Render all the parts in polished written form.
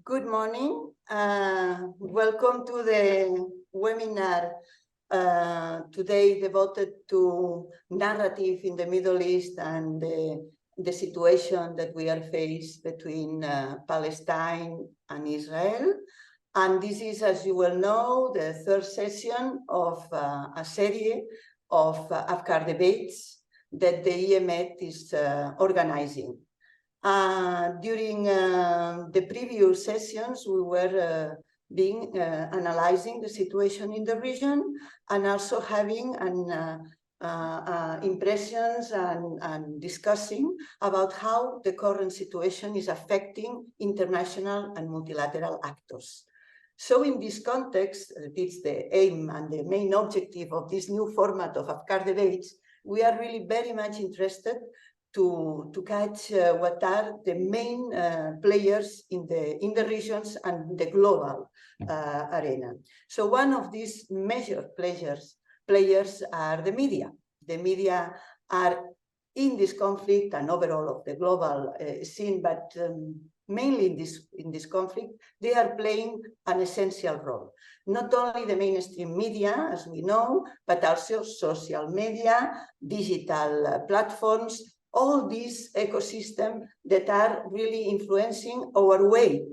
Good morning. Welcome to the webinar today devoted to narrative in the Middle East and the situation that we are faced between Palestine and Israel. And this is, as you well know, the third session of a series of afkarDebates that the EMET is organizing. During the previous sessions, we were analyzing the situation in the region and also having impressions and discussing about how the current situation is affecting international and multilateral actors. So in this context, it's the aim and the main objective of this new format of afkarDebates. We are really very much interested to catch what are the main players in the regions and the global arena. So one of these major players are the media. The media are in this conflict and overall of the global scene, but mainly in this conflict, they are playing an essential role. Not only the mainstream media, as we know, but also social media, digital platforms, all these ecosystems that are really influencing our way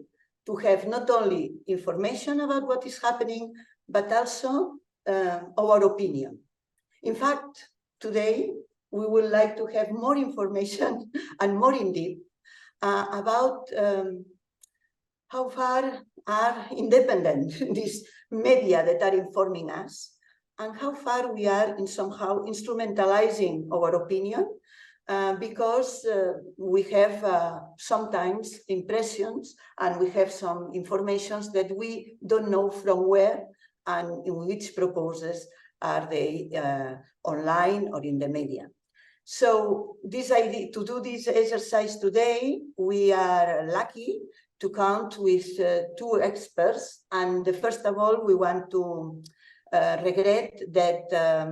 to have not only information about what is happening, but also our opinion. In fact, today, we would like to have more information and more in depth about how far are independent these media that are informing us and how far we are in somehow instrumentalizing our opinion because we have sometimes impressions and we have some informations that we don't know from where and in which purposes are they online or in the media. So this idea, to do this exercise today, we are lucky to count with two experts. And first of all, we want to regret that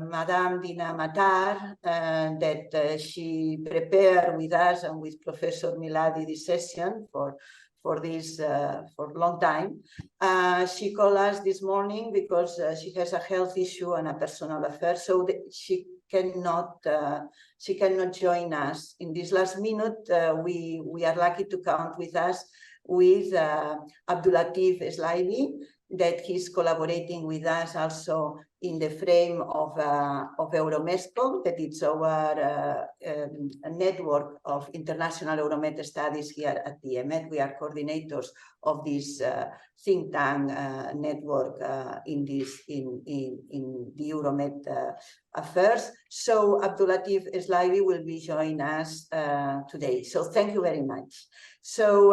Madame Dina Matar, that she prepared with us and with Professor Miladi this session for a long time. She called us this morning because she has a health issue and a personal affair, so she cannot join us in this last minute. We are lucky to count with us with Abdullatif Sleibi, that he's collaborating with us also in the frame of Euromesco, that it's our network of international Euromed studies here at the EMET. We are coordinators of this think tank network in the Euromed affairs. So Abdullatif Sleibi will be joining us today. So thank you very much. So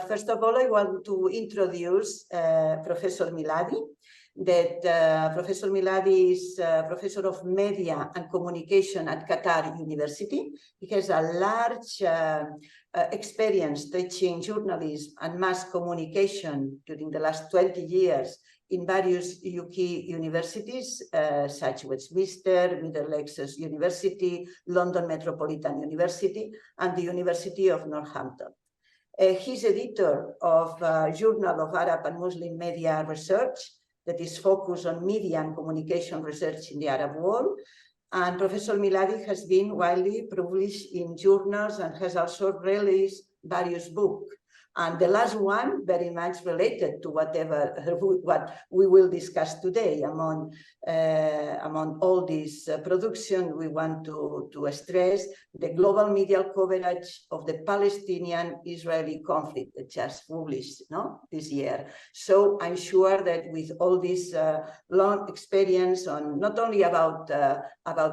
first of all, I want to introduce Professor Miladi. That Professor Miladi is Professor of Media and Communication at Qatar University. He has a large experience teaching journalism and mass communication during the last 20 years in various UK universities, such as Westminster, Middlesex University, London Metropolitan University, and the University of Northampton. He's editor of Journal of Arab and Muslim Media Research, that is focused on media and communication research in the Arab world. And Professor Miladi has been widely published in journals and has also released various books. And the last one, very much related to what we will discuss today. Among all this production, we want to stress the global media coverage of the Palestinian-Israeli conflict that just published this year. So I'm sure that with all this long experience on not only about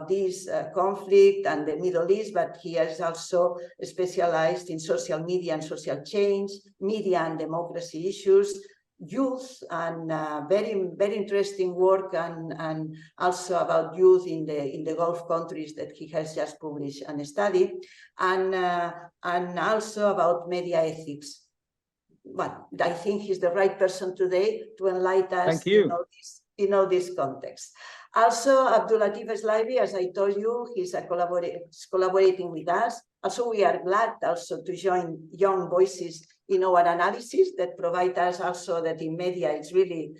this conflict and the Middle East, but he has also specialized in social media and social change, media and democracy issues, youth, and very, very interesting work and also about youth in the Gulf countries that he has just published and studied, and also about media ethics. But I think he's the right person today to enlighten us in all this context. Also, Abdullatif Sleibi, as I told you, he's collaborating with us. Also, we are glad also to join young voices in our analysis that provide us also that in media it's really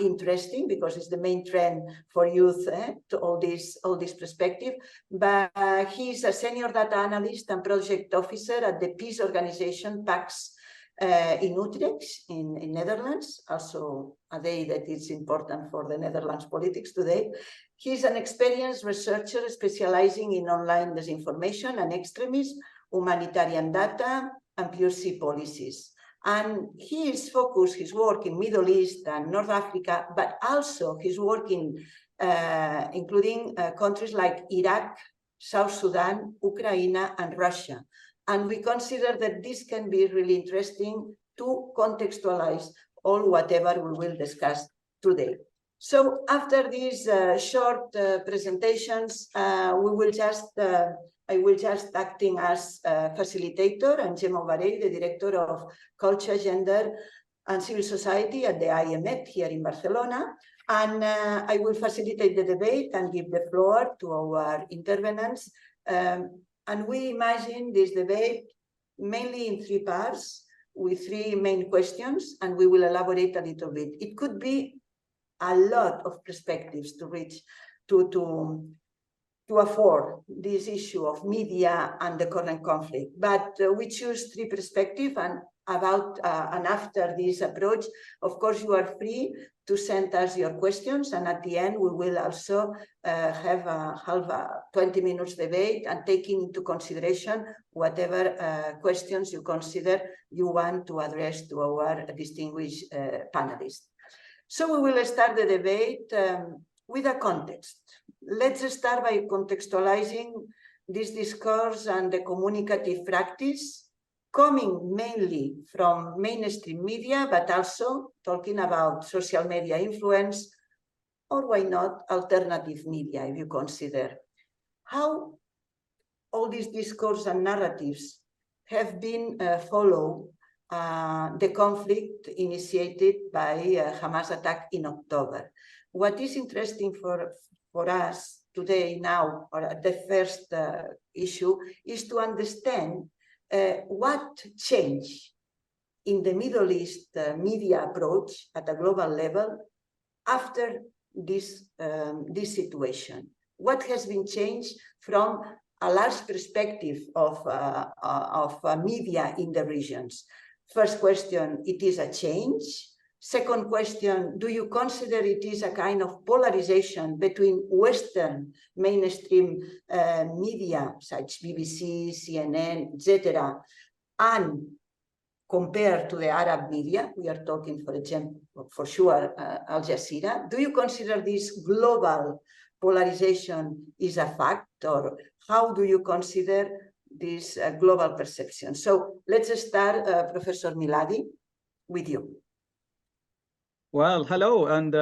interesting because it's the main trend for youth to all this perspective. But he's a senior data analyst and project officer at the peace organization PAX in Utrecht, in Netherlands, also a day that is important for the Netherlands politics today. He's an experienced researcher specializing in online disinformation and extremism, humanitarian data, and PRC policies. And his focus, his work in Middle East and North Africa, but also his work in including countries like Iraq, South Sudan, Ukraine, and Russia. And we consider that this can be really interesting to contextualize all whatever we will discuss today. So after these short presentations, I will just acting as facilitator, and Gemma Varell, the director of Culture, Gender, and Civil Society at the IMET here in Barcelona. And I will facilitate the debate and give the floor to our intervenants. And we imagine this debate mainly in three parts with three main questions, and we will elaborate a little bit. It could be a lot of perspectives to reach to afford this issue of media and the current conflict. But we choose three perspectives, and after this approach, of course, you are free to send us your questions, and at the end we will also have a 20 minutes debate and taking into consideration whatever questions you consider you want to address to our distinguished panelists. So we will start the debate with a context. Let's start by contextualizing this discourse and the communicative practice coming mainly from mainstream media, but also talking about social media influence, or why not alternative media, if you consider. How all these discourse and narratives have been followed the conflict initiated by Hamas attack in October. What is interesting for us today now, or the first issue, is to understand what changed in the Middle East media approach at a global level after this situation. What has been changed from a large perspective of media in the regions? First question, it is a change. Second question, do you consider it is a kind of polarization between Western mainstream media, such BBC, CNN, etc., and compared to the Arab media? We are talking, for example, for sure, Al Jazeera. Do you consider this global polarization is a fact, or how do you consider this global perception? So let's start, Professor Miladi, with you. Well, hello, and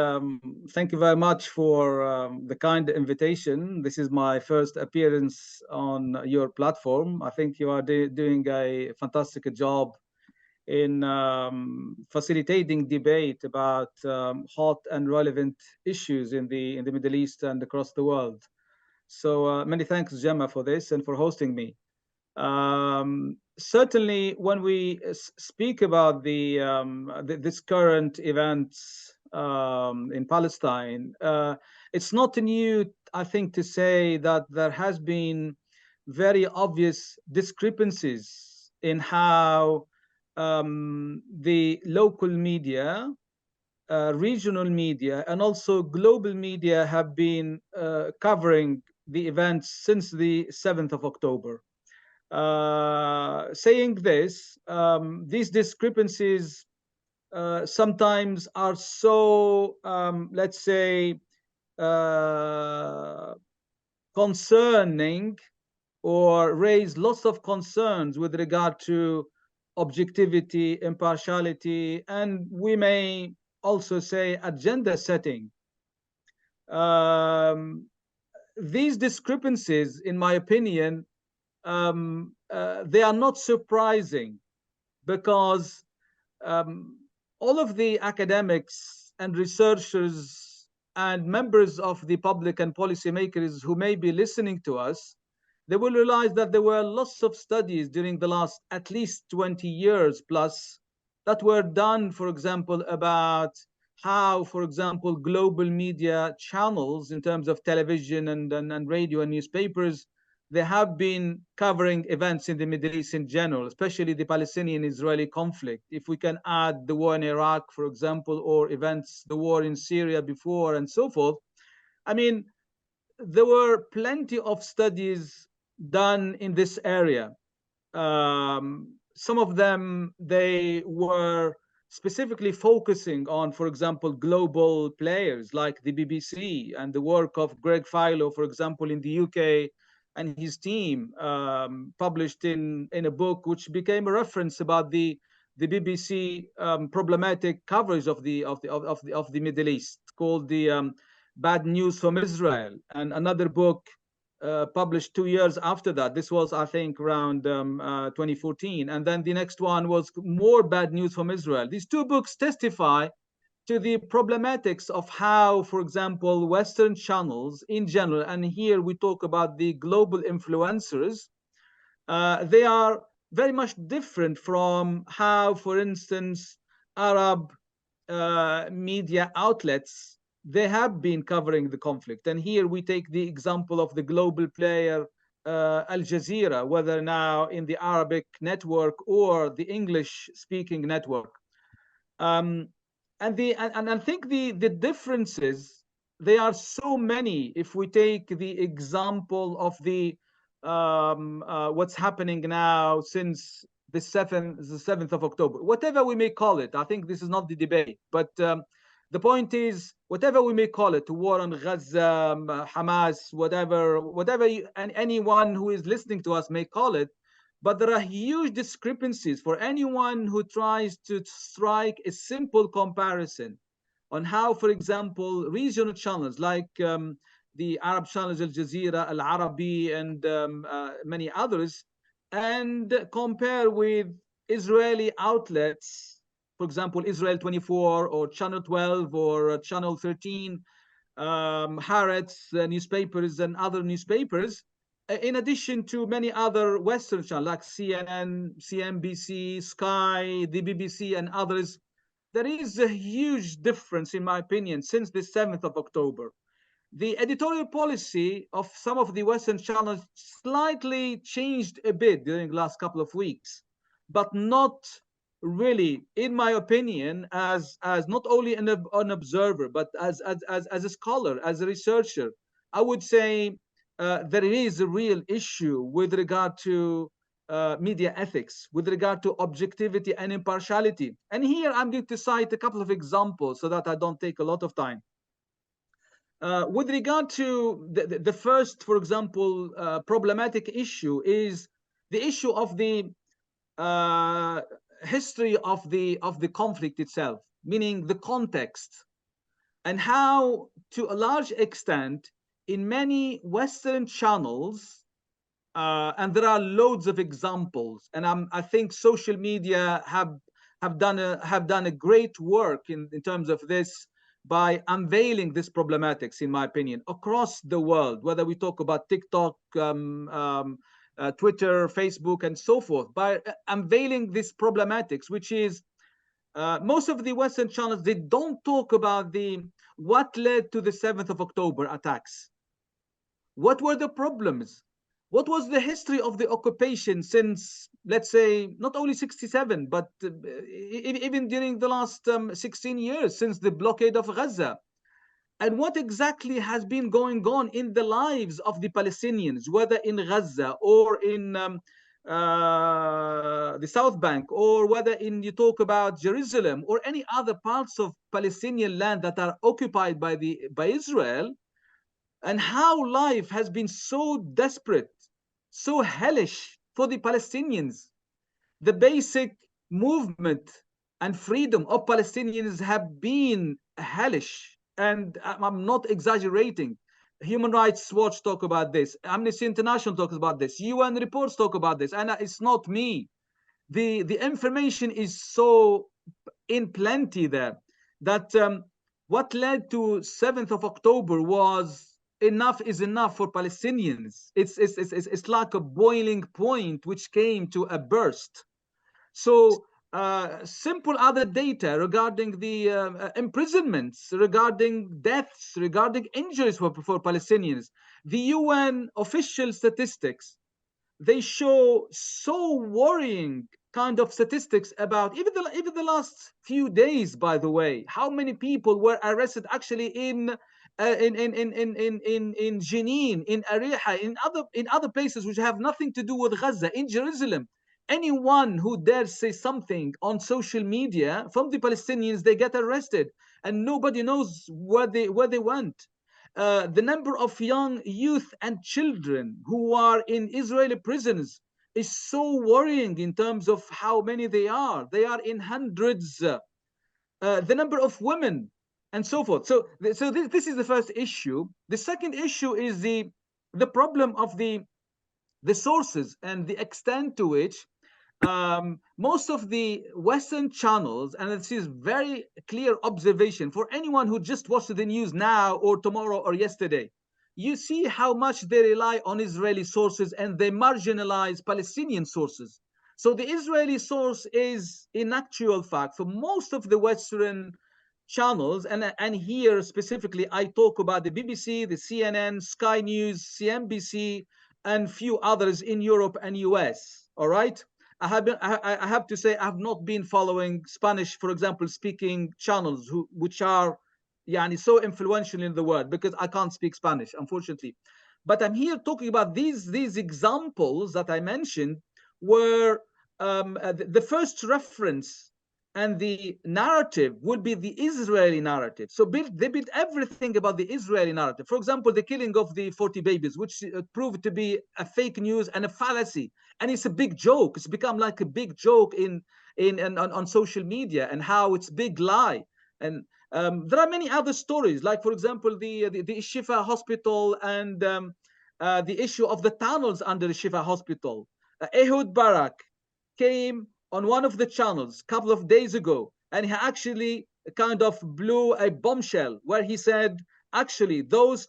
thank you very much for the kind invitation. This is my first appearance on your platform. I think you are doing a fantastic job in facilitating debate about hot and relevant issues in the Middle East and across the world. So many thanks, Gemma, for this and for hosting me. Certainly, when we speak about this current events in Palestine, it's not new, I think, to say that there has been very obvious discrepancies in how the local media, regional media, and also global media have been covering the events since the 7th of October. Saying this, these discrepancies sometimes are so, let's say, concerning, or raise lots of concerns with regard to objectivity, impartiality, and we may also say agenda setting. These discrepancies, in my opinion, they are not surprising, because all of the academics and researchers and members of the public and policymakers who may be listening to us, they will realize that there were lots of studies during the last at least 20 years plus that were done, for example, about how, for example, global media channels in terms of television and radio and newspapers, they have been covering events in the Middle East in general, especially the Palestinian-Israeli conflict. If we can add the war in Iraq, for example, or events, the war in Syria before and so forth, I mean, there were plenty of studies done in this area. Some of them, they were specifically focusing on, for example, global players like the BBC and the work of Greg Philo, for example, in the UK, and his team, published in a book which became a reference about the BBC problematic coverage of the Middle East, called the Bad News from Israel, and another book published 2 years after that. This was, I think, around 2014. And then the next one was More Bad News from Israel. These two books testify to the problematics of how, for example, Western channels in general, and here we talk about the global influencers, they are very much different from how, for instance, Arab media outlets, they have been covering the conflict. And here we take the example of the global player Al Jazeera, whether now in the Arabic network or the English-speaking network. And I think the differences, they are so many. If we take the example of the what's happening now since the 7th of October, whatever we may call it, I think this is not the debate, but the point is, whatever we may call it, war on Gaza, Hamas, whatever and anyone who is listening to us may call it, but there are huge discrepancies for anyone who tries to strike a simple comparison on how, for example, regional channels like the Arab channels, Al Jazeera, Al Arabi, and many others, and compare with Israeli outlets, for example, Israel 24 or Channel 12 or Channel 13, Haaretz newspapers and other newspapers, in addition to many other Western channels like CNN, CNBC, Sky, the BBC, and others. There is a huge difference, in my opinion, since the 7th of October. The editorial policy of some of the Western channels slightly changed a bit during the last couple of weeks, but not really, in my opinion, as not only an observer, but as a scholar, as a researcher, I would say there is a real issue with regard to media ethics, with regard to objectivity and impartiality. And here I'm going to cite a couple of examples so that I don't take a lot of time. With regard to the first, for example, problematic issue is the issue of the history of the conflict itself, meaning the context, and how, to a large extent, in many Western channels, and there are loads of examples, and I think social media have done a great work in terms of this, by unveiling this problematics, in my opinion, across the world, whether we talk about TikTok, Twitter, Facebook, and so forth, by unveiling this problematics, which is most of the Western channels, they don't talk about what led to the 7th of October attacks. What were the problems? What was the history of the occupation since, let's say, not only 67, but even during the last 16 years since the blockade of Gaza? And what exactly has been going on in the lives of the Palestinians, whether in Gaza or in the South Bank, or whether you talk about Jerusalem or any other parts of Palestinian land that are occupied by Israel, and how life has been so desperate, so hellish for the Palestinians. The basic movement and freedom of Palestinians have been hellish, and I'm not exaggerating. Human Rights Watch talk about this, Amnesty International talks about this, UN reports talk about this, and it's not me. The information is so in plenty there that what led to 7th of October was enough is enough for Palestinians. It's like a boiling point which came to a burst. So simple other data regarding the imprisonments, regarding deaths, regarding injuries for Palestinians. The UN official statistics, they show so worrying kind of statistics about even the last few days, by the way, how many people were arrested actually in Jenin, in Ariha, in other places which have nothing to do with Gaza, in Jerusalem. Anyone who dares say something on social media from the Palestinians, they get arrested, and nobody knows where they went. The number of young youth and children who are in Israeli prisons is so worrying in terms of how many they are. They are in hundreds. The number of women and so forth. So this is the first issue. The second issue is the problem of the sources and the extent to which most of the Western channels, and this is very clear observation for anyone who just watched the news now or tomorrow or yesterday, you see how much they rely on Israeli sources and they marginalize Palestinian sources. So the Israeli source is, in actual fact, for most of the Western channels, and here specifically I talk about the BBC, the CNN, Sky News, CNBC, and few others in Europe and US. All right. I have to say I have not been following Spanish, for example, speaking channels which are so influential in the world, because I can't speak Spanish, unfortunately. But I'm here talking about these examples that I mentioned were the first reference, and the narrative will be the Israeli narrative. So they built everything about the Israeli narrative. For example, the killing of the 40 babies, which proved to be a fake news and a fallacy. And it's a big joke. It's become like a big joke on social media, and how it's big lie. And there are many other stories, like, for example, the Shifa hospital, and the issue of the tunnels under the Shifa hospital. Ehud Barak came on one of the channels a couple of days ago, and he actually kind of blew a bombshell where he said, actually, there was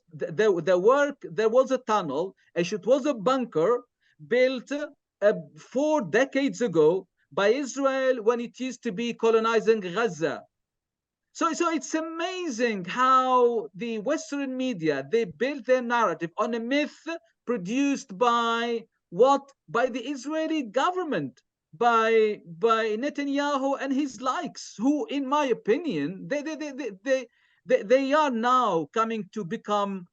a tunnel, it was a bunker built 4 decades ago by Israel when it used to be colonizing Gaza. So it's amazing how the Western media, they built their narrative on a myth produced by the Israeli government, by Netanyahu and his likes, who, in my opinion, they are now coming to become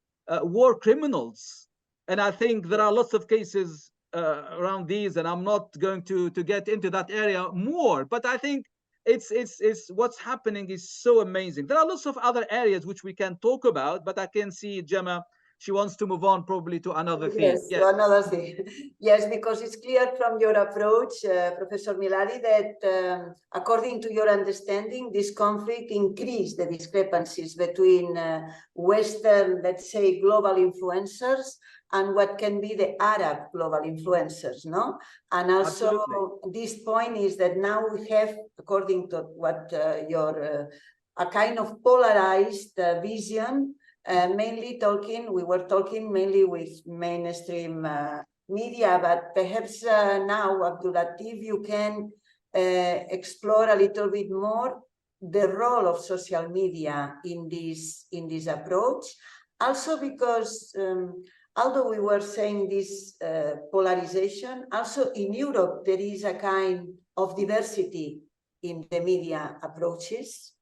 war criminals. And I think there are lots of cases around these, and I'm not going to get into that area more. But I think it's what's happening is so amazing. There are lots of other areas which we can talk about, but I can see Gemma, she wants to move on probably to another thing. Yes, to another thing. Yes, because it's clear from your approach, Professor Miladi, that according to your understanding, this conflict increased the discrepancies between Western, let's say, global influencers and what can be the Arab global influencers, no? And also, absolutely, this point is that now we have, according to what a kind of polarized vision. We were talking mainly with mainstream media, but perhaps now, Abdullatif, you can explore a little bit more the role of social media in this approach. Also because although we were saying this polarization, also in Europe there is a kind of diversity in the media approaches.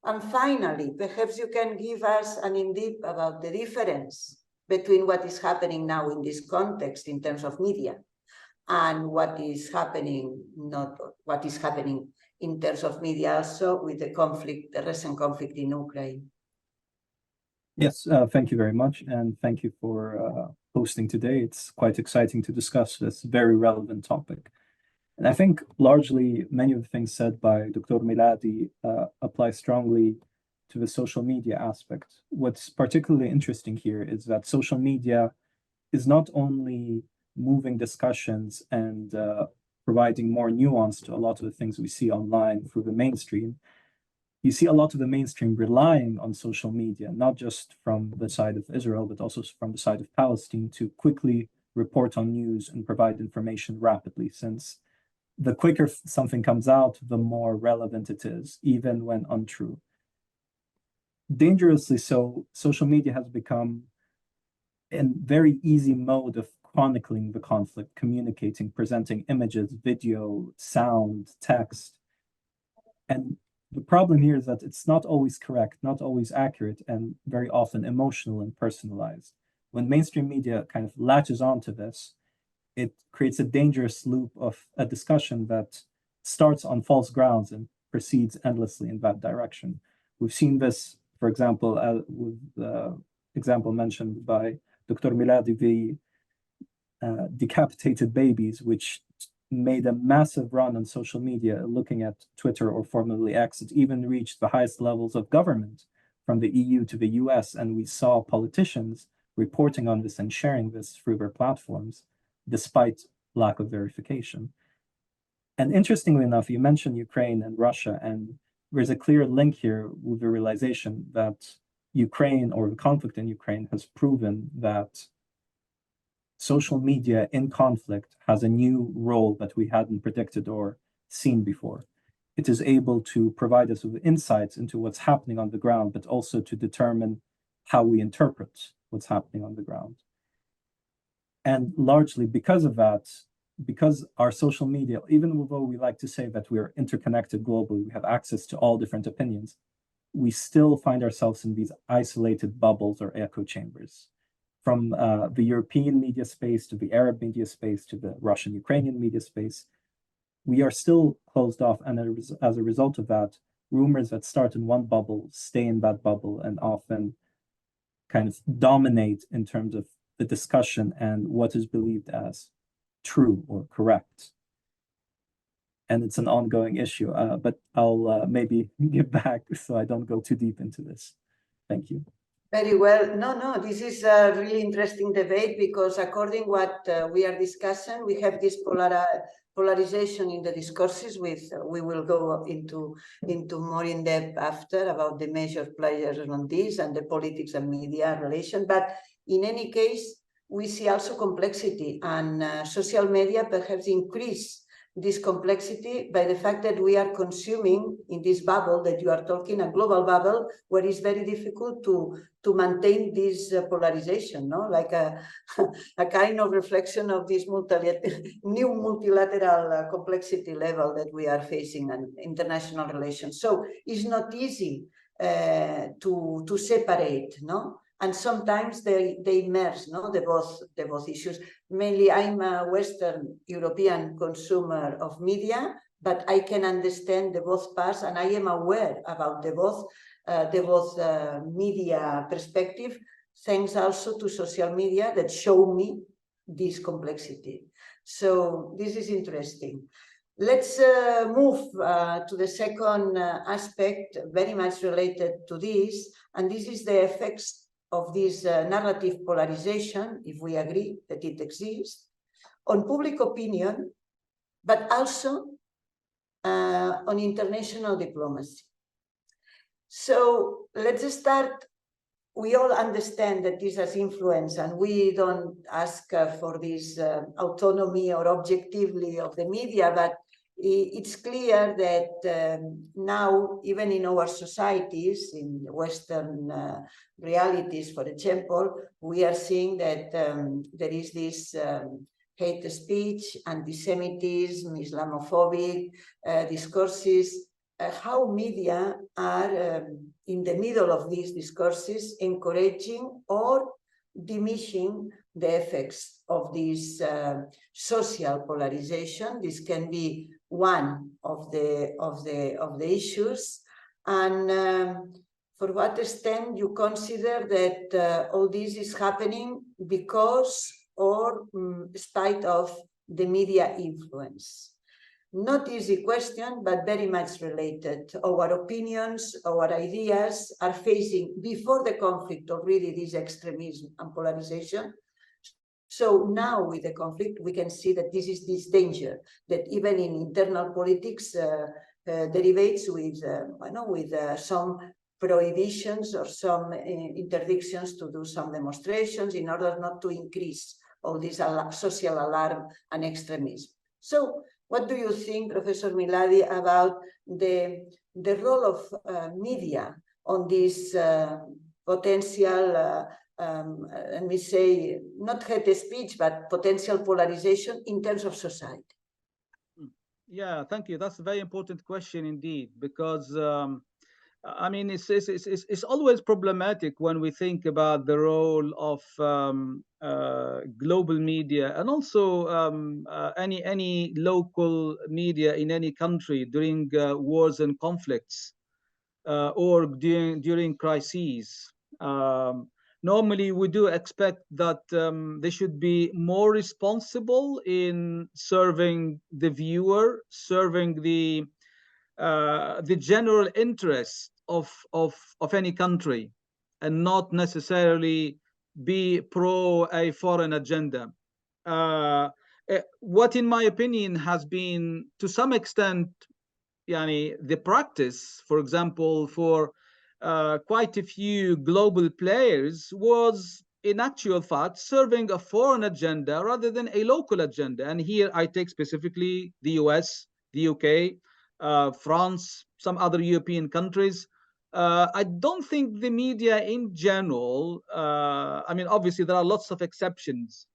And finally, perhaps you can give us an in-depth about the difference between what is happening now in this context in terms of media and what is happening in terms of media also with the recent conflict in Ukraine. Yes, thank you very much. And thank you for hosting today. It's quite exciting to discuss this very relevant topic. And I think largely many of the things said by Dr. Miladi apply strongly to the social media aspect. What's particularly interesting here is that social media is not only moving discussions and providing more nuance to a lot of the things we see online through the mainstream, you see a lot of the mainstream relying on social media, not just from the side of Israel, but also from the side of Palestine, to quickly report on news and provide information rapidly, since the quicker something comes out, the more relevant it is, even when untrue. Dangerously so, social media has become a very easy mode of chronicling the conflict, communicating, presenting images, video, sound, text. And the problem here is that it's not always correct, not always accurate, and very often emotional and personalized. When mainstream media kind of latches onto this, it creates a dangerous loop of a discussion that starts on false grounds and proceeds endlessly in that direction. We've seen this, for example, with the example mentioned by Dr. Miladi, the decapitated babies, which made a massive run on social media. Looking at Twitter, or formerly X, it even reached the highest levels of government, from the EU to the US, and we saw politicians reporting on this and sharing this through their platforms, despite lack of verification. And interestingly enough, you mentioned Ukraine and Russia, and there's a clear link here with the realization that Ukraine, or the conflict in Ukraine, has proven that social media in conflict has a new role that we hadn't predicted or seen before. It is able to provide us with insights into what's happening on the ground, but also to determine how we interpret what's happening on the ground. And largely because of that, because our social media, even though we like to say that we are interconnected globally, we have access to all different opinions, we still find ourselves in these isolated bubbles or echo chambers. From the European media space to the Arab media space to the Russian-Ukrainian media space, we are still closed off. And as a result of that, rumors that start in one bubble stay in that bubble and often kind of dominate in terms of the discussion and what is believed as true or correct. And it's an ongoing issue, but I'll maybe give back so I don't go too deep into this. Thank you. Very well. No, this is a really interesting debate, because according to what we are discussing, we have this polarization in the discourses. We will go into more in depth after about the major players on this and the politics and media relation. But in any case, we see also complexity, and social media perhaps increase this complexity by the fact that we are consuming in this bubble that you are talking, a global bubble, where it's very difficult to maintain polarization, no? Like a kind of reflection of this new multilateral complexity level that we are facing in international relations. So it's not easy to separate, no? And sometimes they merge, no? The both issues. Mainly, I'm a Western European consumer of media, but I can understand the both parts, and I am aware about the both media perspective, thanks also to social media that show me this complexity. So this is interesting. Let's move to the second aspect, very much related to this, and this is the effects of this narrative polarization, if we agree that it exists, on public opinion, but also on international diplomacy. So let's start. We all understand that this has influence, and we don't ask for this autonomy or objectively of the media, but it's clear that now, even in our societies, in Western realities, for example, we are seeing that there is this hate speech, anti-Semitism, Islamophobic discourses, how media are in the middle of these discourses, encouraging or diminishing the effects of this social polarization. This can be one of the issues, and for what extent you consider that all this is happening because or spite of the media influence? Not easy question, but very much related. Our opinions, our ideas are facing, before the conflict, already this extremism and polarization. So now with the conflict, we can see that this is this danger, that even in internal politics, derivates with, some prohibitions or some interdictions to do some demonstrations in order not to increase all this social alarm and extremism. So what do you think, Professor Miladi, about the role of media on this potential, let me say, not hate speech, but potential polarization in terms of society? Yeah, thank you. That's a very important question indeed, because I mean, it's always problematic when we think about the role of global media and also any local media in any country during wars and conflicts or during crises. Normally, we do expect that they should be more responsible in serving the viewer, serving the general interest of any country, and not necessarily be pro a foreign agenda. What, in my opinion, has been to some extent, the practice, for example, for quite a few global players was, in actual fact, serving a foreign agenda rather than a local agenda. And here I take specifically the US, the UK, France, some other European countries. I don't think the media in general, I mean, obviously there are lots of exceptions.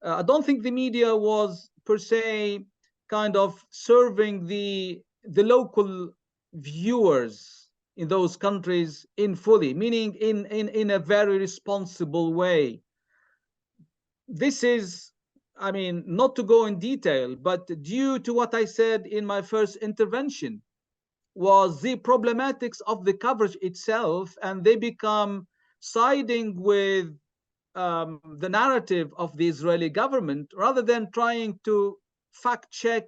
I don't think the media was per se kind of serving the local viewers in those countries in fully, meaning in a very responsible way. This is, I mean, not to go in detail, but due to what I said in my first intervention, was the problematics of the coverage itself, and they become siding with the narrative of the Israeli government rather than trying to fact check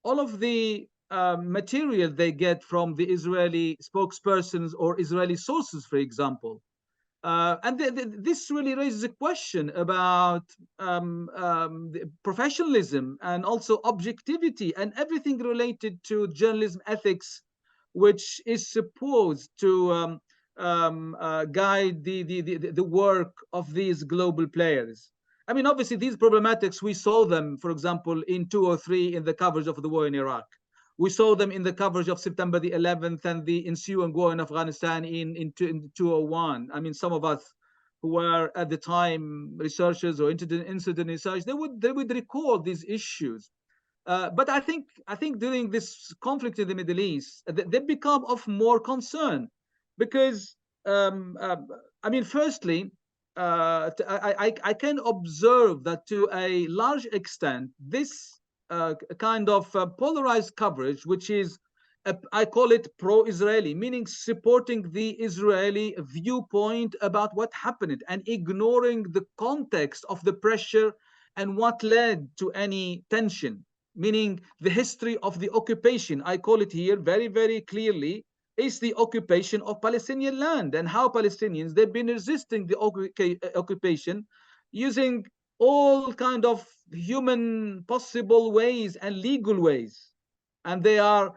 all of the material they get from the Israeli spokespersons or Israeli sources, for example. And this really raises a question about professionalism and also objectivity and everything related to journalism ethics, which is supposed to guide the work of these global players. I mean, obviously, these problematics, we saw them, for example, in 2003 in the coverage of the war in Iraq. We saw them in the coverage of September the 11th and the ensuing war in Afghanistan in 2001. I mean, some of us who were at the time researchers or incident research, they would recall these issues. But I think during this conflict in the Middle East, they become of more concern because, I mean, firstly, I can observe that to a large extent, this kind of polarized coverage, which is, I call it pro-Israeli, meaning supporting the Israeli viewpoint about what happened and ignoring the context of the pressure and what led to any tension, meaning the history of the occupation. I call it here very, very clearly, is the occupation of Palestinian land and how Palestinians, they've been resisting the occupation using all kind of human possible ways and legal ways. And they are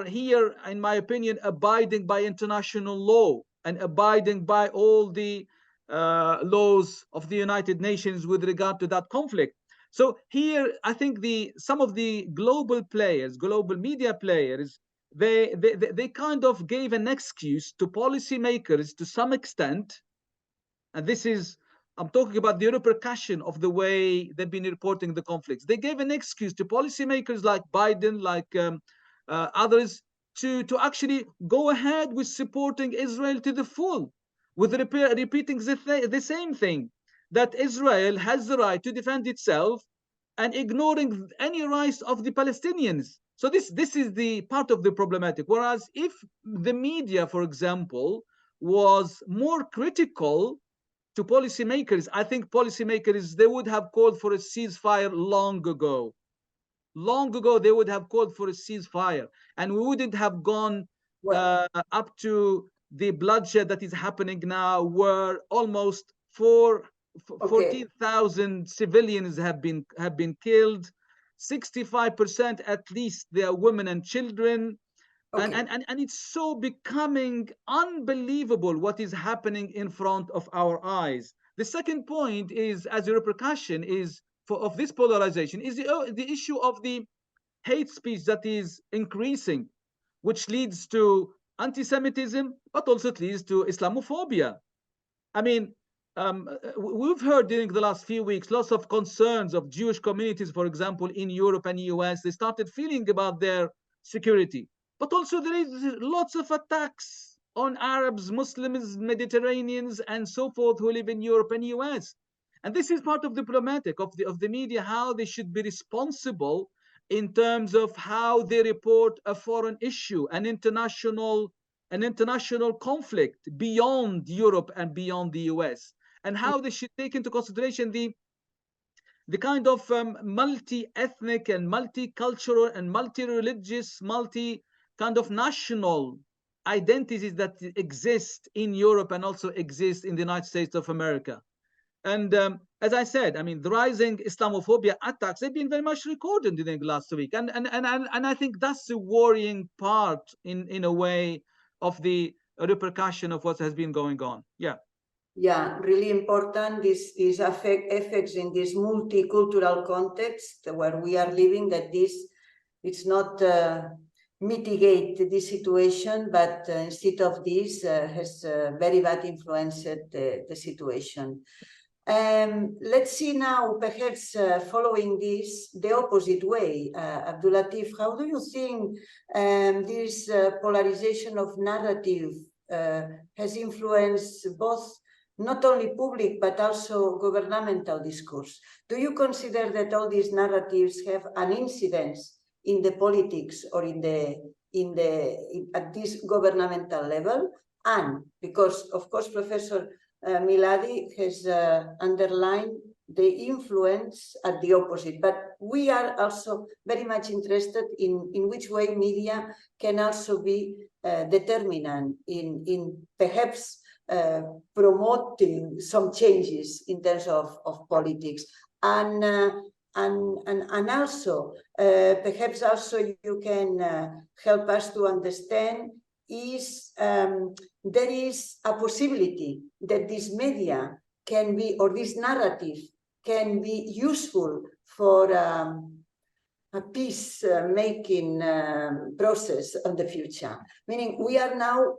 here, in my opinion, abiding by international law and abiding by all the laws of the United Nations with regard to that conflict. So here, I think some of the global players, global media players, they kind of gave an excuse to policymakers to some extent, and this is, I'm talking about the repercussion of the way they've been reporting the conflicts. They gave an excuse to policymakers like Biden, like others, to actually go ahead with supporting Israel to the full, with repeating the same thing, that Israel has the right to defend itself and ignoring any rights of the Palestinians. So this is the part of the problematic. Whereas if the media, for example, was more critical to policymakers, I think policymakers, they would have called for a ceasefire long ago. Long ago, they would have called for a ceasefire, and we wouldn't have gone up to the bloodshed that is happening now, where almost 14,000 civilians have been killed. 65% at least they are women and children. Okay. And it's so becoming unbelievable what is happening in front of our eyes. The second point is, as a repercussion is of this polarization, is the issue of the hate speech that is increasing, which leads to anti-Semitism, but also it leads to Islamophobia. I mean, we've heard during the last few weeks lots of concerns of Jewish communities, for example, in Europe and US. They started feeling about their security. But also there is lots of attacks on Arabs, Muslims, Mediterraneans, and so forth who live in Europe and US. And this is part of diplomatic of the media, how they should be responsible in terms of how they report a foreign issue, an international conflict beyond Europe and beyond the US, and how they should take into consideration the kind of multi-ethnic and multicultural and multi-religious, kind of national identities that exist in Europe and also exist in the United States of America. And as I said, I mean, the rising Islamophobia attacks, they've been very much recorded during the last week. And I think that's the worrying part in a way of the repercussion of what has been going on. Yeah. Yeah, really important, these effects in this multicultural context where we are living, that it's not mitigate this situation, but instead of this has very bad influenced the situation. Let's see now, perhaps following this, the opposite way. Abdullatif, how do you think this polarization of narrative has influenced both not only public but also governmental discourse? Do you consider that all these narratives have an incidence in the politics or at this governmental level? And because, of course, Professor Miladi has underlined the influence at the opposite, but we are also very much interested in which way media can also be determinant in perhaps promoting some changes in terms of politics. And also, perhaps also you can help us to understand is there is a possibility that this media can be, or this narrative can be useful for a peace-making process in the future. Meaning we are now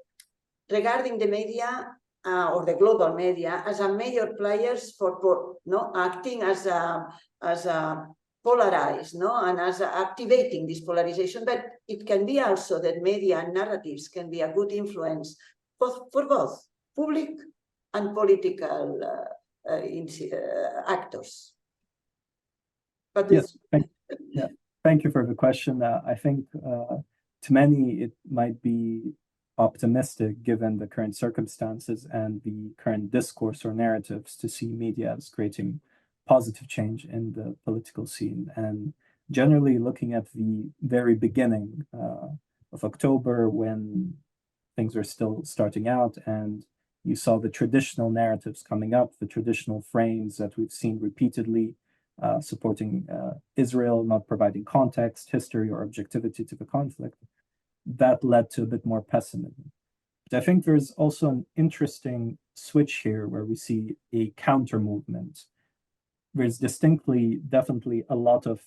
regarding the media or the global media as a major players for acting as a polarized, and as activating this polarization. But it can be also that media and narratives can be a good influence for both public and political actors. But yes, thank you for the question. I think to many it might be optimistic given the current circumstances and the current discourse or narratives to see media as creating positive change in the political scene. And generally looking at the very beginning of October, when things were still starting out and you saw the traditional narratives coming up, the traditional frames that we've seen repeatedly supporting Israel, not providing context, history, or objectivity to the conflict, that led to a bit more pessimism. But I think there's also an interesting switch here where we see a counter movement. There's definitely a lot of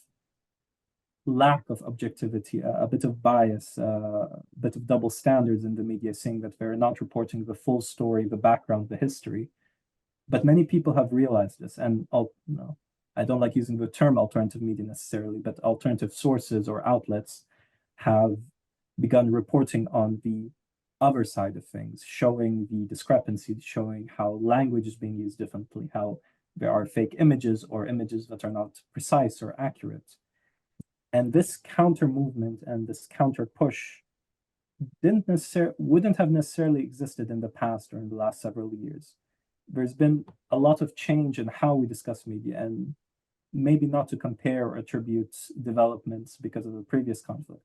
lack of objectivity, a bit of bias, a bit of double standards in the media, saying that they're not reporting the full story, the background, the history. But many people have realized this, and I don't like using the term alternative media necessarily, but alternative sources or outlets have begun reporting on the other side of things, showing the discrepancies, showing how language is being used differently, how there are fake images or images that are not precise or accurate. And this counter movement and this counter push wouldn't have necessarily existed in the past or in the last several years. There's been a lot of change in how we discuss media, and maybe not to compare or attribute developments because of the previous conflict,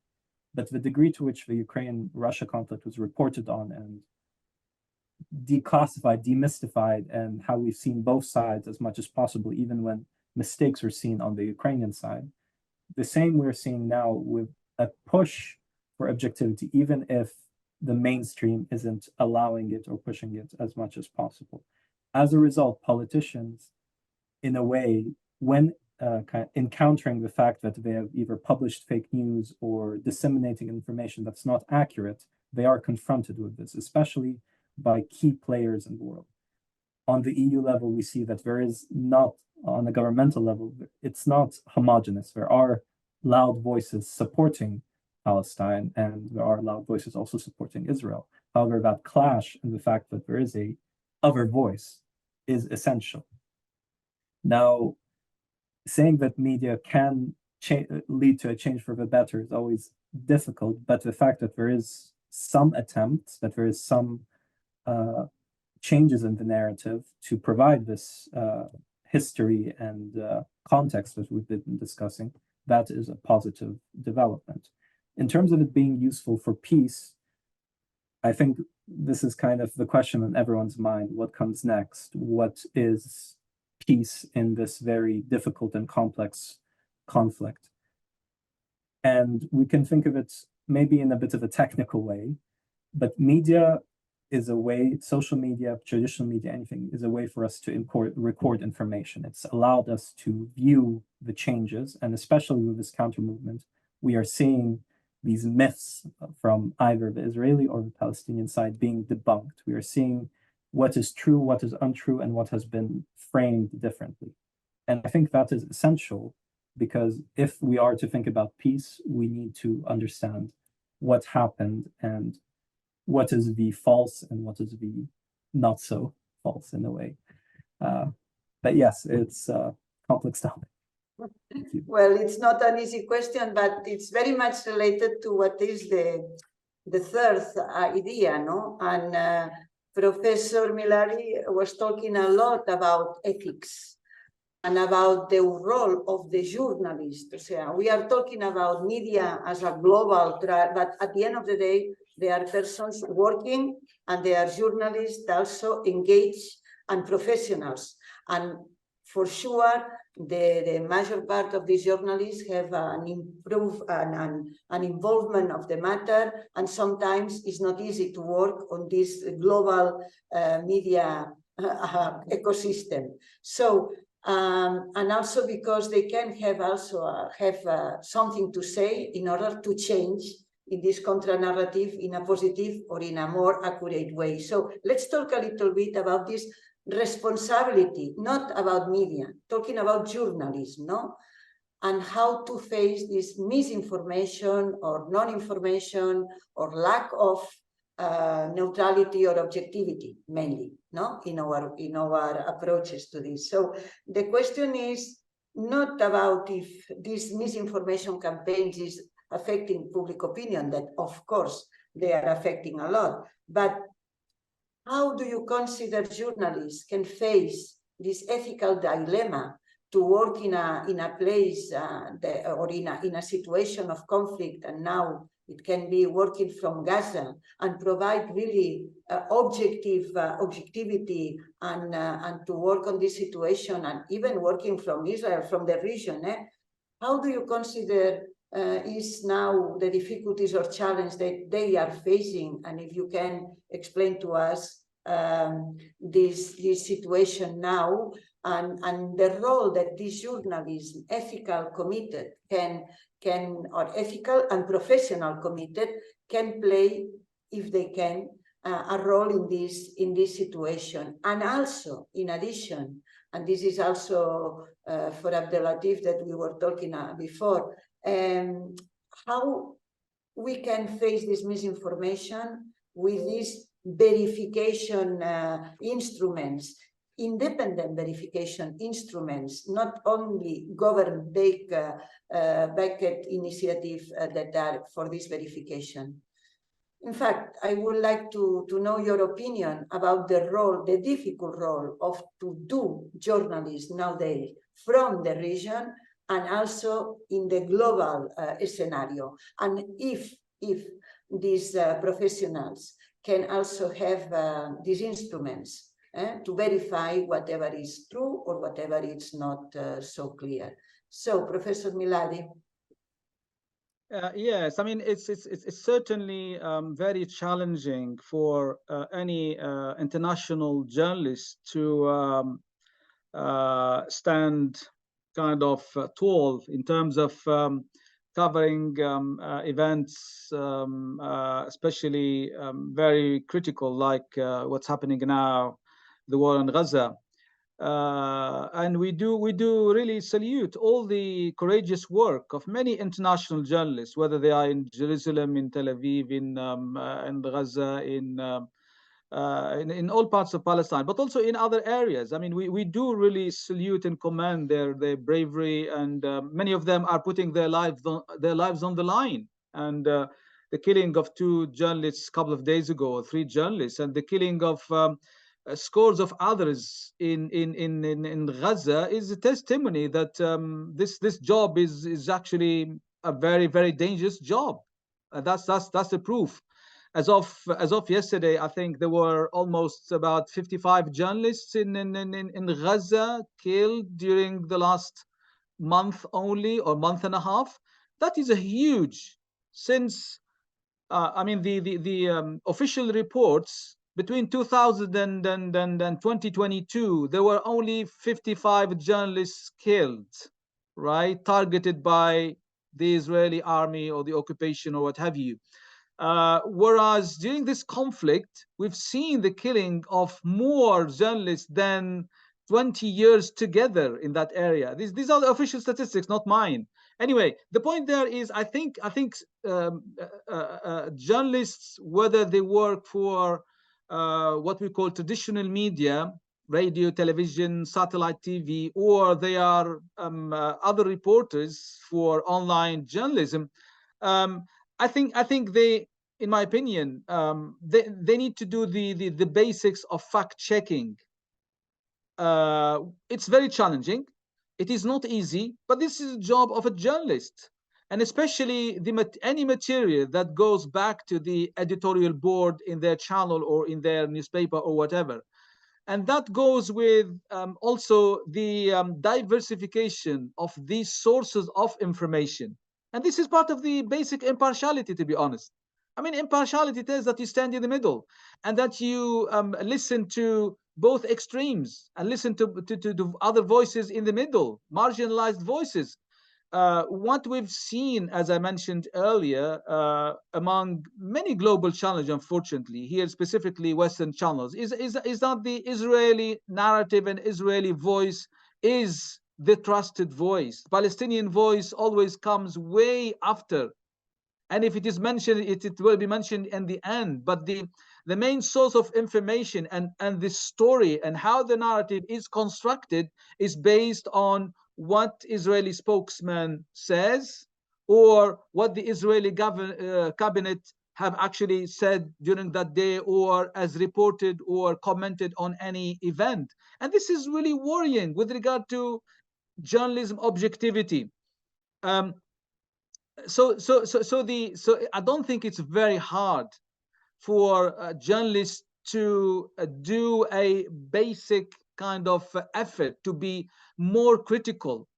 but the degree to which the Ukraine-Russia conflict was reported on and declassified, demystified, and how we've seen both sides as much as possible, even when mistakes were seen on the Ukrainian side, the same we're seeing now with a push for objectivity, even if the mainstream isn't allowing it or pushing it as much as possible. As a result, politicians, in a way, when kind of encountering the fact that they have either published fake news or disseminating information that's not accurate, they are confronted with this, especially by key players in the world. On the EU level, we see that there is not, on the governmental level, it's not homogenous. There are loud voices supporting Palestine, and there are loud voices also supporting Israel. However, that clash and the fact that there is a other voice is essential. Now, saying that media can lead to a change for the better is always difficult, but the fact that there is some attempts, that there is some changes in the narrative to provide this history and context that we've been discussing, that is a positive development. In terms of it being useful for peace, I think this is kind of the question on everyone's mind. What comes next? What is peace in this very difficult and complex conflict? And we can think of it maybe in a bit of a technical way, but media is a way, social media, traditional media, anything, is a way for us to record information. It's allowed us to view the changes, and especially with this counter movement, we are seeing these myths from either the Israeli or the Palestinian side being debunked. We are seeing what is true, what is untrue, and what has been framed differently. And I think that is essential, because if we are to think about peace, we need to understand what happened and what is the false and what is the not so false in a way. But yes, it's a complex topic. Thank you. Well, it's not an easy question, but it's very much related to what is the third idea, no? And Professor Miladi was talking a lot about ethics and about the role of the journalist. So we are talking about media as a global, but at the end of the day, there are persons working and there are journalists also engaged and professionals. And for sure, the major part of these journalists have an involvement of the matter, and sometimes it's not easy to work on this global media ecosystem. So, and also because they can have also something to say in order to change in this contra-narrative in a positive or in a more accurate way. So let's talk a little bit about this responsibility, not about media, talking about journalism, no? And how to face this misinformation or non-information or lack of neutrality or objectivity, mainly, no? In our approaches to this. So the question is not about if this misinformation campaigns is affecting public opinion, that of course they are affecting a lot, but how do you consider journalists can face this ethical dilemma to work in a place or in a situation of conflict, and now it can be working from Gaza and provide really objectivity and to work on this situation, and even working from Israel, from the region. How do you consider is now the difficulties or challenge that they are facing, and if you can explain to us this situation now and the role that this journalism, ethical, committed, can or ethical and professional committed can play, if they can, a role in this situation. And also, in addition, and this is also for Abdullatif that we were talking before, how we can face this misinformation with these verification instruments, independent verification instruments, not only government-backed initiatives that are for this verification. In fact, I would like to know your opinion about the role, the difficult role of to do journalism nowadays from the region and also in the global scenario. And if these professionals can also have these instruments to verify whatever is true or whatever is not so clear. So, Professor Miladi. Yes, I mean it's certainly very challenging for any international journalist to stand kind of tall in terms of covering events, especially very critical, like what's happening now, the war in Gaza. And we do really salute all the courageous work of many international journalists, whether they are in Jerusalem, in Tel Aviv, in Gaza, in all parts of Palestine, but also in other areas. I mean, we do really salute and commend their bravery, and many of them are putting their lives on the line. And the killing of 2 journalists a couple of days ago, or 3 journalists, and the killing of scores of others in Gaza is a testimony that this job is actually a very dangerous job. That's the proof. As of yesterday, I think there were almost about 55 journalists in Gaza killed during the last month only, or month and a half. That is a huge, since I mean the official reports between 2000 and 2022, there were only 55 journalists killed, right, targeted by the Israeli army or the occupation or what have you. Whereas during this conflict, we've seen the killing of more journalists than 20 years together in that area. These are the official statistics, not mine. Anyway, the point there is, I think journalists, whether they work for what we call traditional media, radio, television, satellite TV, or they are other reporters for online journalism, I think they, in my opinion, they need to do the basics of fact checking. It's very challenging. It is not easy, but this is the job of a journalist, and especially any material that goes back to the editorial board in their channel or in their newspaper or whatever. And that goes with also the diversification of these sources of information. And this is part of the basic impartiality, to be honest. I mean, impartiality tells that you stand in the middle and that you listen to both extremes and listen to other voices in the middle, marginalized voices. What we've seen, as I mentioned earlier, among many global challenges, unfortunately, here specifically Western channels, is that the Israeli narrative and Israeli voice is the trusted voice. Palestinian voice always comes way after. And if it is mentioned, it will be mentioned in the end. But the main source of information and the story and how the narrative is constructed is based on what Israeli spokesman says, or what the Israeli cabinet have actually said during that day, or as reported or commented on any event. And this is really worrying with regard to journalism objectivity. So I don't think it's very hard for journalists to do a basic kind of effort to be more critical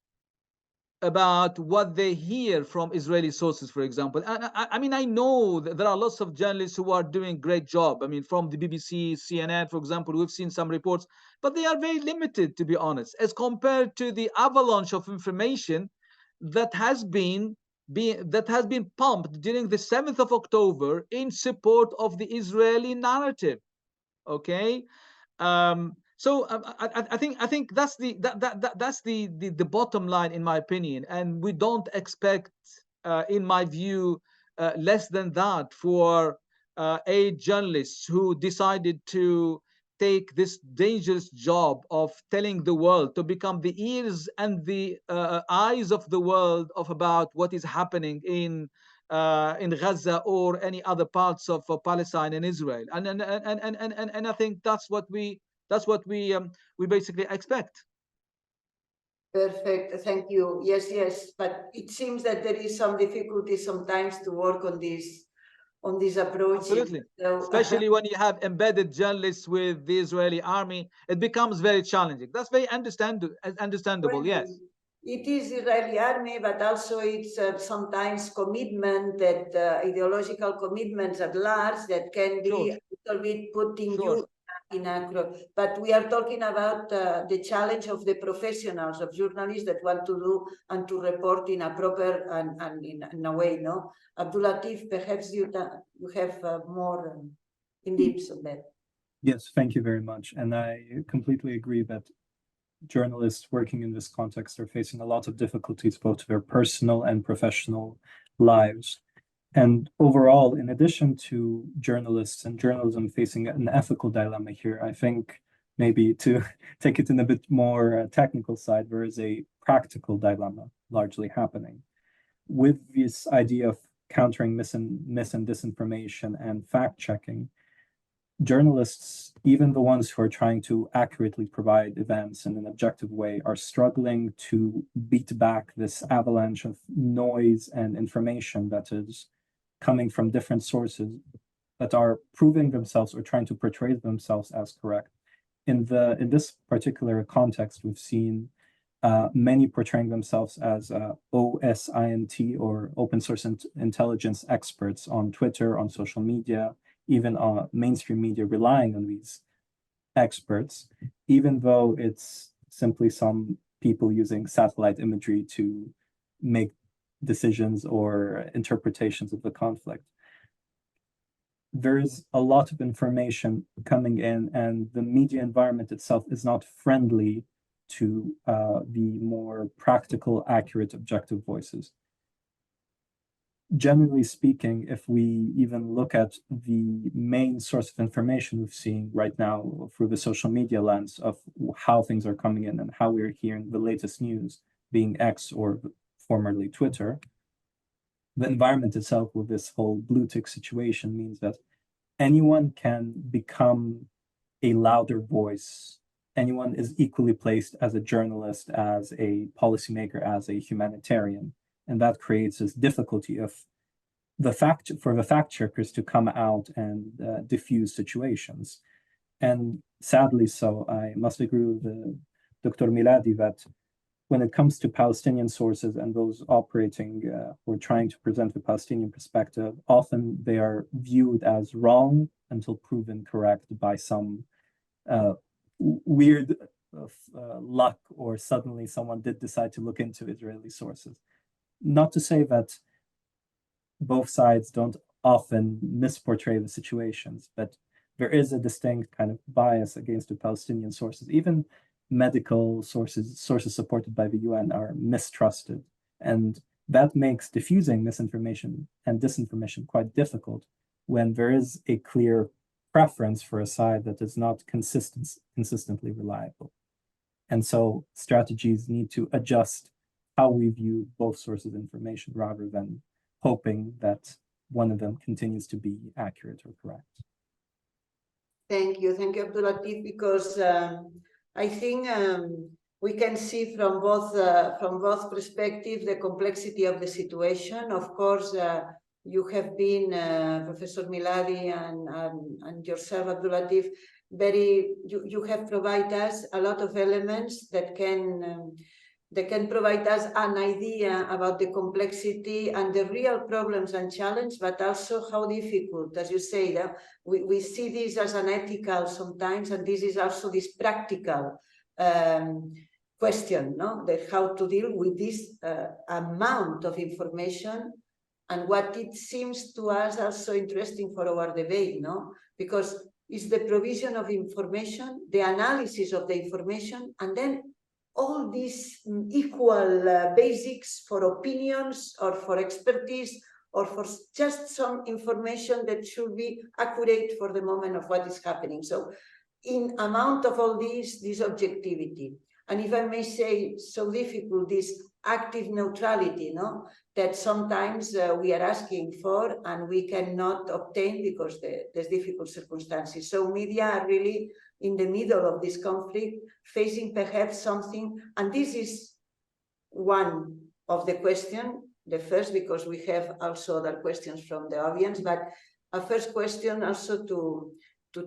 about what they hear from Israeli sources, for example. I mean, I know that there are lots of journalists who are doing a great job. I mean, from the BBC, CNN, for example, we've seen some reports, but they are very limited, to be honest, as compared to the avalanche of information that has been pumped during the 7th of October in support of the Israeli narrative. Okay, so I think that's the bottom line, in my opinion, and we don't expect, in my view, less than that for a journalist who decided to take this dangerous job of telling the world, to become the ears and the eyes of the world of about what is happening in Gaza or any other parts of Palestine and Israel. And I think that's what we basically expect. Perfect, thank you. Yes, but it seems that there is some difficulty sometimes to work on this approach. Absolutely. So, Especially when you have embedded journalists with the Israeli army, it becomes very challenging. That's very understandable, yes. it is Israeli army, but also it's sometimes commitment that ideological commitments at large that can be a little bit putting you in a. But we are talking about the challenge of the professionals, of journalists that want to do and to report in a proper and in a way. No, Abdullatif, perhaps you have more in depth on that. Yes, thank you very much, and I completely agree that journalists working in this context are facing a lot of difficulties, both their personal and professional lives. And overall, in addition to journalists and journalism facing an ethical dilemma here, I think maybe to take it in a bit more technical side, there is a practical dilemma largely happening. With this idea of countering mis and disinformation and fact-checking, journalists, even the ones who are trying to accurately provide events in an objective way, are struggling to beat back this avalanche of noise and information that is coming from different sources that are proving themselves or trying to portray themselves as correct. In this particular context, we've seen many portraying themselves as OSINT or open source intelligence experts on Twitter, on social media, even mainstream media relying on these experts, even though it's simply some people using satellite imagery to make decisions or interpretations of the conflict. There is a lot of information coming in, and the media environment itself is not friendly to the more practical, accurate, objective voices. Generally speaking, if we even look at the main source of information we've seen right now through the social media lens of how things are coming in and how we're hearing the latest news, being X or formerly Twitter, the environment itself with this whole blue tick situation means that anyone can become a louder voice. Anyone is equally placed as a journalist, as a policymaker, as a humanitarian. And that creates this difficulty of for the fact checkers to come out and diffuse situations. And sadly so, I must agree with Dr. Miladi that when it comes to Palestinian sources and those operating or trying to present the Palestinian perspective, often they are viewed as wrong until proven correct by some weird luck, or suddenly someone did decide to look into Israeli sources. Not to say that both sides don't often misportray the situations, but there is a distinct kind of bias against the Palestinian sources. Even medical sources supported by the UN are mistrusted. And that makes diffusing misinformation and disinformation quite difficult when there is a clear preference for a side that is not consistently reliable. And so strategies need to adjust how we view both sources of information rather than hoping that one of them continues to be accurate or correct. Thank you, Abdullatif, because I think we can see from both perspectives the complexity of the situation. Of course, you have been, Professor Miladi and yourself, Abdullatif, you have provided us a lot of elements that can provide us an idea about the complexity and the real problems and challenges, but also how difficult, as you say, that we see this as an ethical sometimes, and this is also this practical question, no? That how to deal with this amount of information, and what it seems to us also interesting for our debate, no? Because it's the provision of information, the analysis of the information, and then all these equal basics for opinions or for expertise or for just some information that should be accurate for the moment of what is happening. So in amount of all this objectivity, and if I may say, so difficult, this active neutrality, no, that sometimes we are asking for and we cannot obtain because there's difficult circumstances. So media are really in the middle of this conflict, facing perhaps something, and this is one of the questions, the first, because we have also other questions from the audience, but a first question also to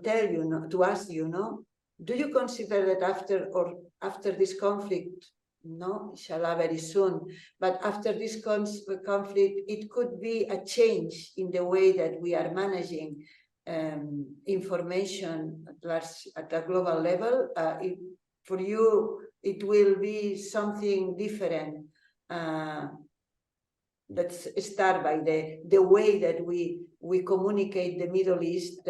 tell you, to ask you, no, do you consider that after this conflict, No, inshallah, very soon. But after this conflict, it could be a change in the way that we are managing information at a global level. For you, it will be something different. Let's start by the way that we communicate the Middle East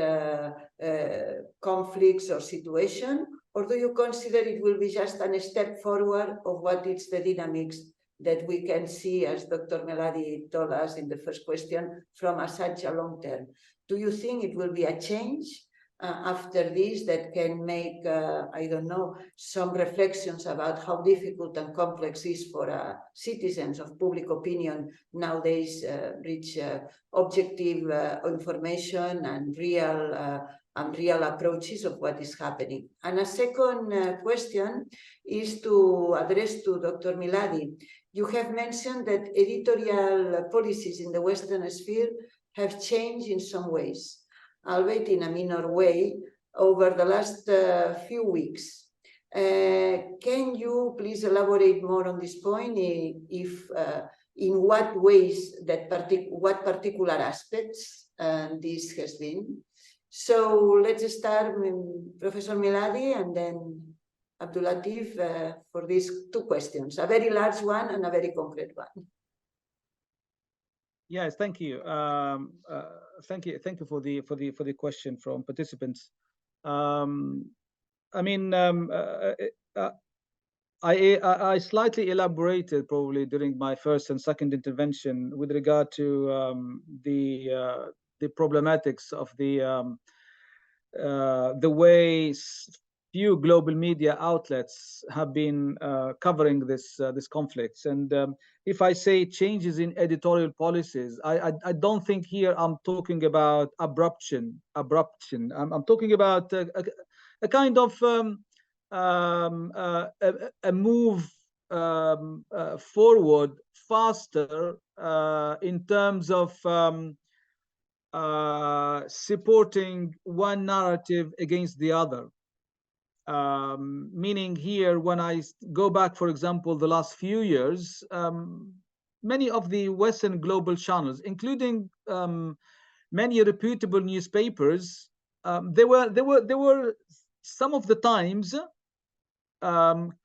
conflicts or situation, or do you consider it will be just a step forward of what is the dynamics that we can see, as Dr. Miladi told us in the first question, from such a long term? Do you think it will be a change after this that can make, I don't know, some reflections about how difficult and complex it is for citizens of public opinion nowadays reach objective information and real approaches of what is happening? And a second question is to address to Dr. Miladi. You have mentioned that editorial policies in the Western sphere have changed in some ways, albeit in a minor way, over the last few weeks. Can you please elaborate more on this point? If in what ways what particular aspects this has been? So let's start with Professor Miladi and then Abdullatif for these two questions, a very large one and a very concrete one. Yes, thank you. Thank you for the question from participants. I mean, I slightly elaborated probably during my first and second intervention with regard to the problematics of the way few global media outlets have been covering this conflicts. And if I say changes in editorial policies, I don't think here I'm talking about abruption. I'm talking about a kind of a move forward faster in terms of supporting one narrative against the other. Meaning here, when I go back, for example, the last few years, many of the Western global channels, including many reputable newspapers, they were some of the times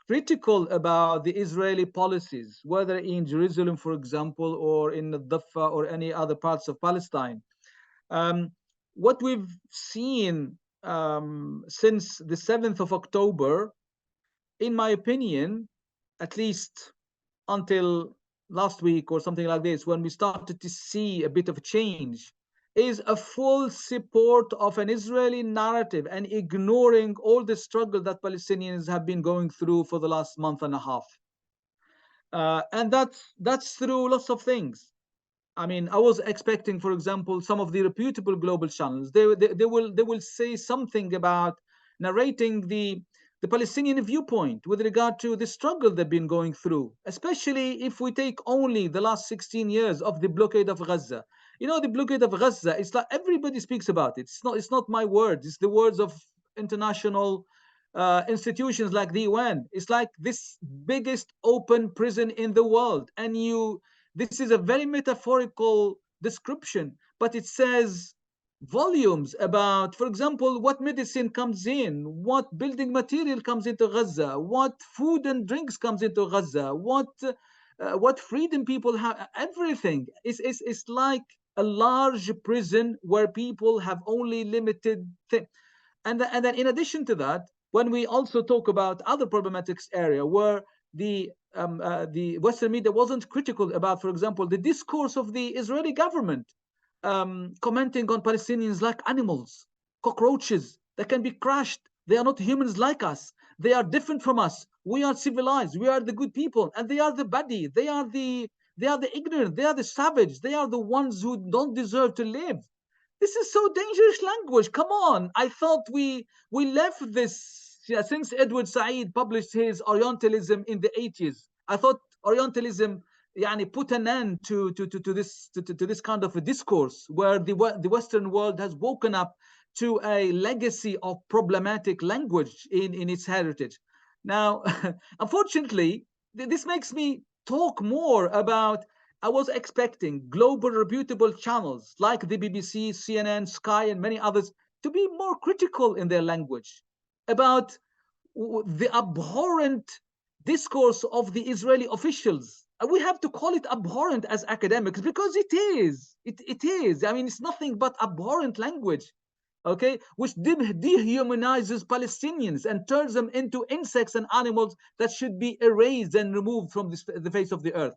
critical about the Israeli policies, whether in Jerusalem, for example, or in Daffa or any other parts of Palestine. What we've seen since the 7th of October, in my opinion, at least until last week or something like this, when we started to see a bit of a change, is a full support of an Israeli narrative and ignoring all the struggle that Palestinians have been going through for the last month and a half. And that's through lots of things. I mean, I was expecting, for example, some of the reputable global channels, they will say something about narrating the Palestinian viewpoint with regard to the struggle they've been going through, especially if we take only the last 16 years of the blockade of Gaza. You know, the blockade of Gaza, it's like everybody speaks about it. It's not my words, it's the words of international institutions like the UN. It's like this biggest open prison in the world. And this is a very metaphorical description, but it says volumes about, for example, what medicine comes in, what building material comes into Gaza, what food and drinks comes into Gaza, what freedom people have, everything. It's like a large prison where people have only limited things. And then in addition to that, when we also talk about other problematics area where the Western media wasn't critical about, for example, the discourse of the Israeli government, commenting on Palestinians like animals, cockroaches that can be crushed. They are not humans like us. They are different from us. We are civilized. We are the good people, and they are the badi. They are the ignorant. They are the savage. They are the ones who don't deserve to live. This is so dangerous language. Come on. I thought we left this since Edward Said published his Orientalism in the 80s. I thought Orientalism put an end to this kind of a discourse where the Western world has woken up to a legacy of problematic language in its heritage. Now, unfortunately, this makes me talk more about, I was expecting global reputable channels like the BBC, CNN, Sky, and many others to be more critical in their language about the abhorrent discourse of the Israeli officials. We have to call it abhorrent as academics because it is. It is. I mean, it's nothing but abhorrent language, okay, which dehumanizes Palestinians and turns them into insects and animals that should be erased and removed from the face of the earth.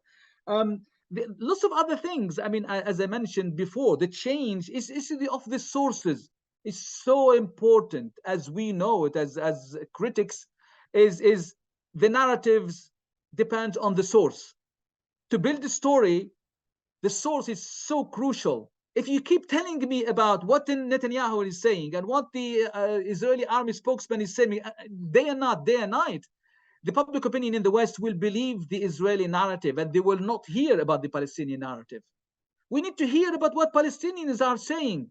Lots of other things. I mean, as I mentioned before, the change is of the sources is so important, as we know it as critics, is the narratives depend on the source. To build a story, the source is so crucial. If you keep telling me about what Netanyahu is saying and what the Israeli army spokesman is saying day and night, the public opinion in the West will believe the Israeli narrative and they will not hear about the Palestinian narrative. We need to hear about what Palestinians are saying.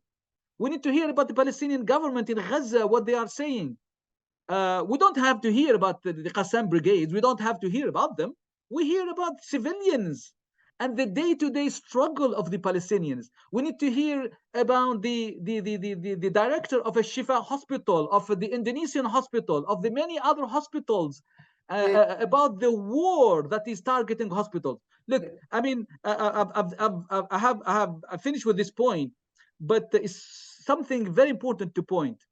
We need to hear about the Palestinian government in Gaza, what they are saying. We don't have to hear about the Qassam brigades. We don't have to hear about them. We hear about civilians and the day-to-day struggle of the Palestinians. We need to hear about the director of a Shifa hospital, of the Indonesian hospital, of the many other hospitals, about the war that is targeting hospitals. Look, I mean, I finished with this point, but it's something very important to point.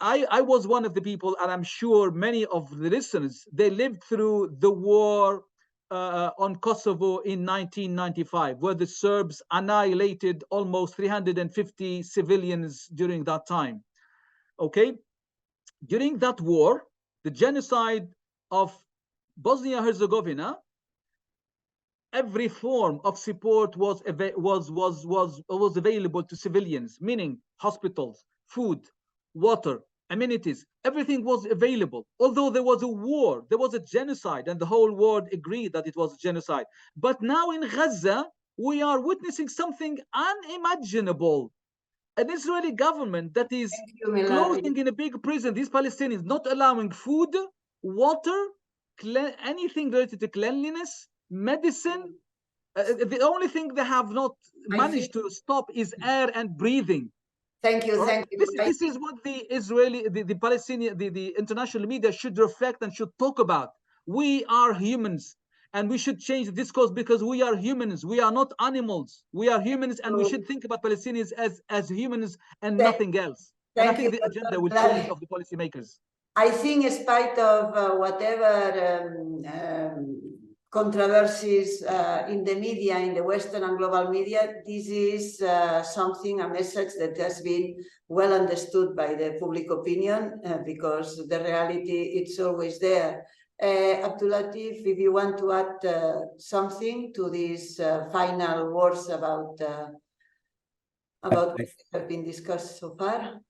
I was one of the people, and I'm sure many of the listeners, they lived through the war on Kosovo in 1995, where the Serbs annihilated almost 350 civilians during that time. Okay? During that war, the genocide of Bosnia-Herzegovina, every form of support was available to civilians, meaning hospitals, food, water, amenities, everything was available. Although there was a war, there was a genocide, and the whole world agreed that it was a genocide. But now in Gaza, we are witnessing something unimaginable. An Israeli government that is closing in a big prison these Palestinians, not allowing food, water, anything related to cleanliness, medicine. The only thing they have not managed to stop is air and breathing. Thank you, thank you. This is what the Israeli, the Palestinian, the international media should reflect and should talk about. We are humans, and we should change the discourse because we are humans. We are not animals. We are humans, and we should think about Palestinians as humans and nothing else. And I think the agenda will change of the policymakers. I think, in spite of whatever controversies in the media, in the Western and global media, this is a message that has been well understood by the public opinion because the reality, it's always there. Abdullatif, if you want to add something to these final words about what have been discussed so far.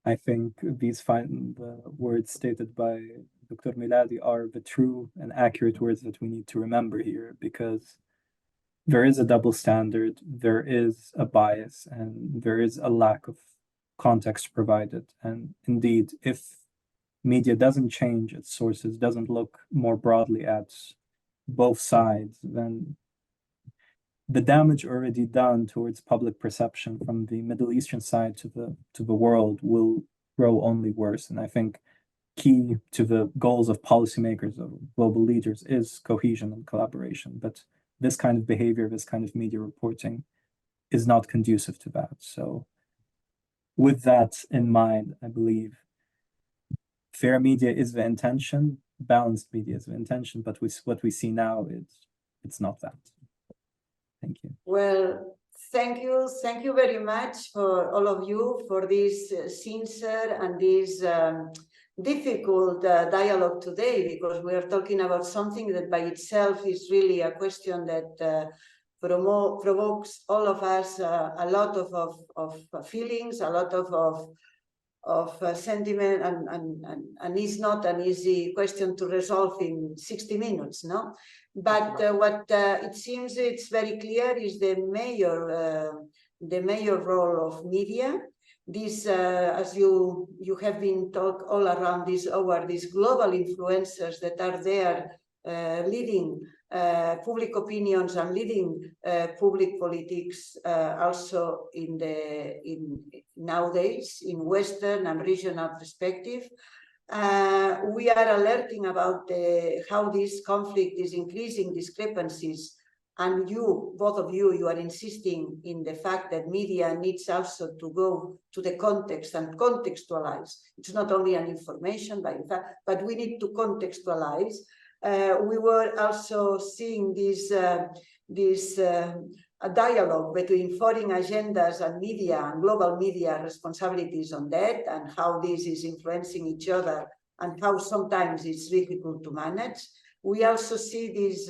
I think these final words stated by Dr. Miladi are the true and accurate words that we need to remember here, because there is a double standard, there is a bias, and there is a lack of context provided. And indeed, if media doesn't change its sources, doesn't look more broadly at both sides, then the damage already done towards public perception from the Middle Eastern side to the world will grow only worse. And I think key to the goals of policymakers, of global leaders, is cohesion and collaboration. But this kind of behavior, this kind of media reporting is not conducive to that. So with that in mind, I believe fair media is the intention, balanced media is the intention, but with what we see now, it's not that. Thank you. Well, thank you very much for all of you for this sincere and this difficult dialogue today, because we are talking about something that by itself is really a question that provokes all of us a lot of feelings, a lot of sentiment, and is not an easy question to resolve in 60 minutes, no? But what it seems it's very clear is the major role of media. This, as you have been talked all around this over, these global influencers that are there leading public opinions and leading public politics also nowadays in Western and regional perspective. We are alerting about how this conflict is increasing discrepancies, and both of you are insisting in the fact that media needs also to go to the context and contextualize. It's not only an information, but we need to contextualize. We were also seeing this a dialogue between foreign agendas and media and global media responsibilities on that, and how this is influencing each other and how sometimes it's difficult to manage. We also see this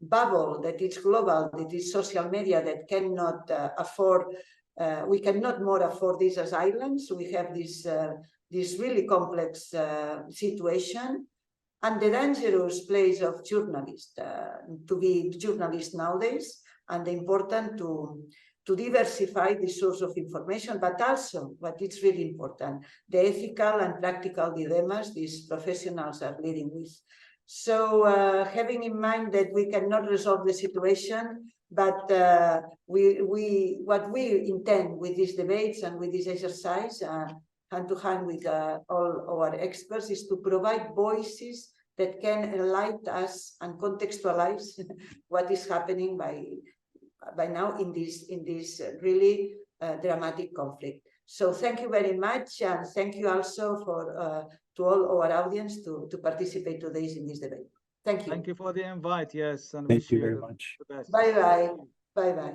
bubble that is global, that is social media, that cannot afford, we cannot more afford this as islands. We have this really complex situation, and the dangerous place of journalists, to be journalists nowadays, and the important to diversify the source of information, but also, what is really important, the ethical and practical dilemmas these professionals are dealing with. So having in mind that we cannot resolve the situation, but what we intend with these debates and with this exercise, hand to hand with all our experts, is to provide voices that can enlighten us and contextualize what is happening by now in this really dramatic conflict. So thank you very much, and thank you also for to all our audience to participate today in this debate. Thank you. Thank you for the invite. Yes, and Thank you very much. the best. Bye bye. Bye bye.